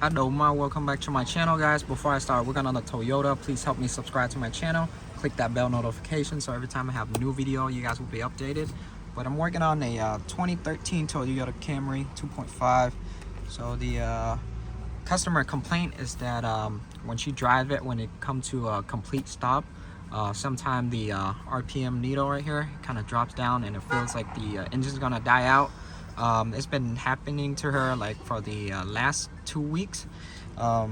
Doma, welcome back to my channel, guys. Before I start working on the Toyota, please help me subscribe to my channel. Click that bell notification so every time I have a new video, you guys will be updated. But I'm working on a 2013 Toyota Camry 2.5. So the customer complaint is that when she drives it, when it comes to a complete stop, sometimes the RPM needle right here kind of drops down and it feels like the engine's gonna die out. It's been happening to her like for the last 2 weeks, so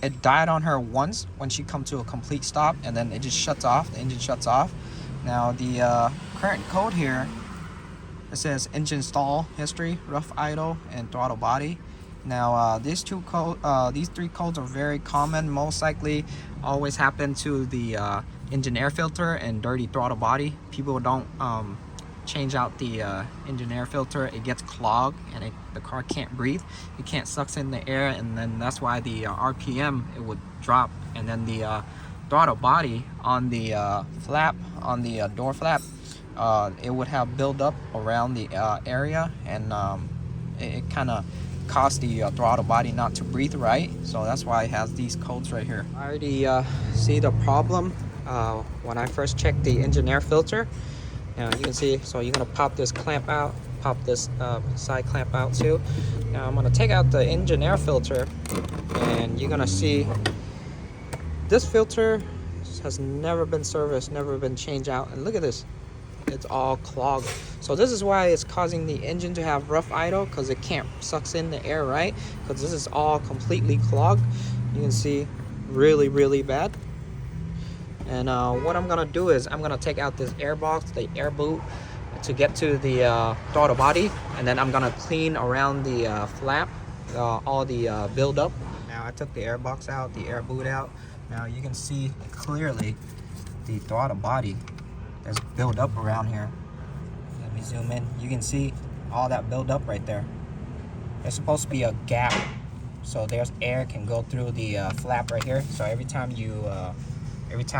it died on her once when she come to a complete stop, and then it just shuts off. The engine shuts off. Now the current code here, it says engine stall history, rough idle, and throttle body. Now these three codes are very common. Most likely always happen to the engine air filter and dirty throttle body. People don't change out the engine air filter. It gets clogged and the car can't breathe. It can't suck in the air, and then that's why the RPM it would drop. And then the throttle body on the flap, on the door flap, it would have build up around the area, and it kind of caused the throttle body not to breathe right. So that's why it has these codes right here. I already see the problem when I first checked the engine air filter. Now you can see, so you're gonna pop this clamp out, pop this side clamp out too. Now I'm gonna take out the engine air filter, and you're gonna see this filter has never been serviced, never been changed out. And look at this, it's all clogged. So this is why it's causing the engine to have rough idle, because it can't sucks in the air right, because this is all completely clogged. You can see really bad. And what I'm gonna do is I'm gonna take out this air box, the air boot, to get to the throttle body, and then I'm gonna clean around the flap, all the buildup. Now I took the air box out, the air boot out. Now you can see clearly the throttle body that's built up around here. Let me zoom in. You can see all that build up right there. There's supposed to be a gap, so there's air can go through the flap right here. So every time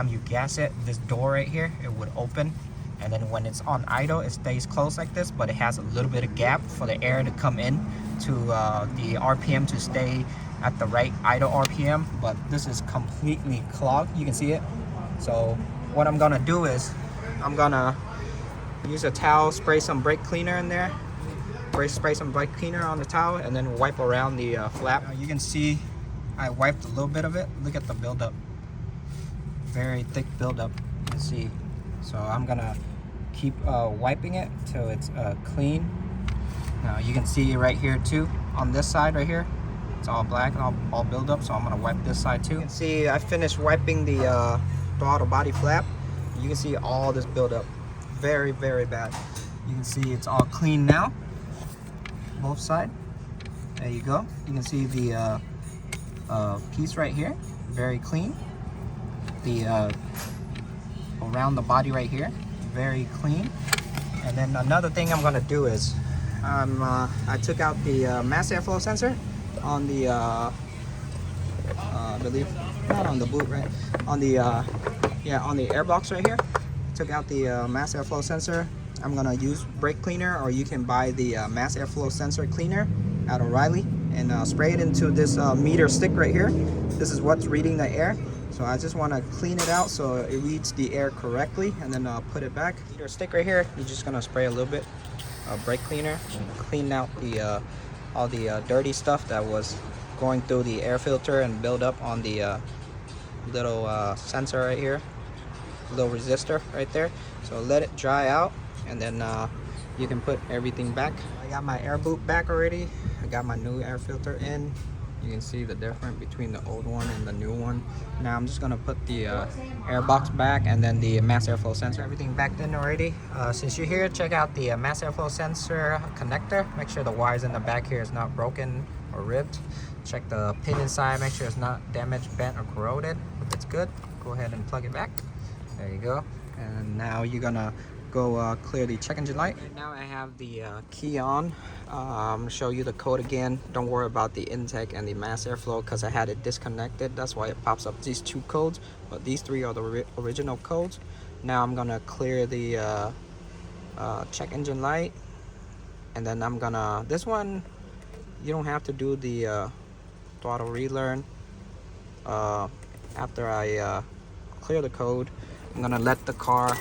you gas it, this door right here, it would open, and then when it's on idle, it stays closed like this, but it has a little bit of gap for the air to come in to the RPM to stay at the right idle RPM. But this is completely clogged. You can see it. So what I'm gonna do is I'm gonna use a towel, spray some brake cleaner in there, spray some brake cleaner on the towel, and then wipe around the flap. Now you can see I wiped a little bit of it. Look at the buildup. Very thick buildup, you can see. So I'm gonna keep wiping it till it's clean. Now you can see right here too, on this side right here, it's all black and all build up. So I'm gonna wipe this side too. You can see I finished wiping the throttle body flap. You can see all this buildup, very bad. You can see it's all clean now, both sides. There you go. You can see the piece right here, very clean. The around the body right here, very clean. And then another thing I'm gonna do is I took out the mass airflow sensor on the I believe not on the boot, right, on the on the air box right here. Took out the mass airflow sensor. I'm gonna use brake cleaner, or you can buy the mass airflow sensor cleaner at O'Reilly, and spray it into this meter stick right here. This is what's reading the air. So I just want to clean it out so it reads the air correctly, and then put it back. Your stick right here, you're just gonna spray a little bit brake cleaner and clean out the all the dirty stuff that was going through the air filter and build up on the little sensor right here, little resistor right there. So let it dry out, and then you can put everything back. I got my air boot back already. I got my new air filter in. You can see the difference between the old one and the new one. Now I'm just gonna put the air box back, and then the mass airflow sensor, everything back in already. Since you're here, check out the mass airflow sensor connector. Make sure the wires in the back here is not broken or ripped. Check the pin inside, make sure it's not damaged, bent, or corroded. If it's good, go ahead and plug it back. There you go. And now you're gonna go clear the check engine light. Right now I have the key on. I'm gonna show you the code again. Don't worry about the intake and the mass airflow, because I had it disconnected. That's why it pops up these two codes, but these three are the original codes. Now I'm gonna clear the check engine light, and then I'm gonna, this one you don't have to do the throttle relearn. After I clear the code, I'm gonna let the car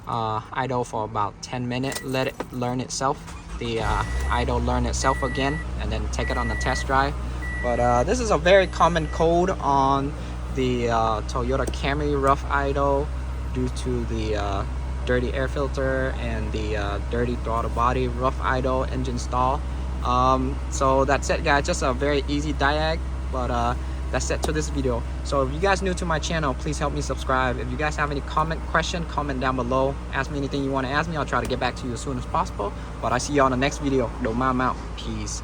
idle for about 10 minutes, let it learn itself, the idle learn itself again, and then take it on a test drive. But this is a very common code on the Toyota Camry rough idle due to the dirty air filter and the dirty throttle body, rough idle, engine stall. So that's it, guys. Just a very easy diag, but that's it to this video. So if you guys new to my channel, please help me subscribe. If you guys have any question, comment down below. Ask me anything you want to ask me. I'll try to get back to you as soon as possible. But I see you on the next video. Don't mind out. Peace.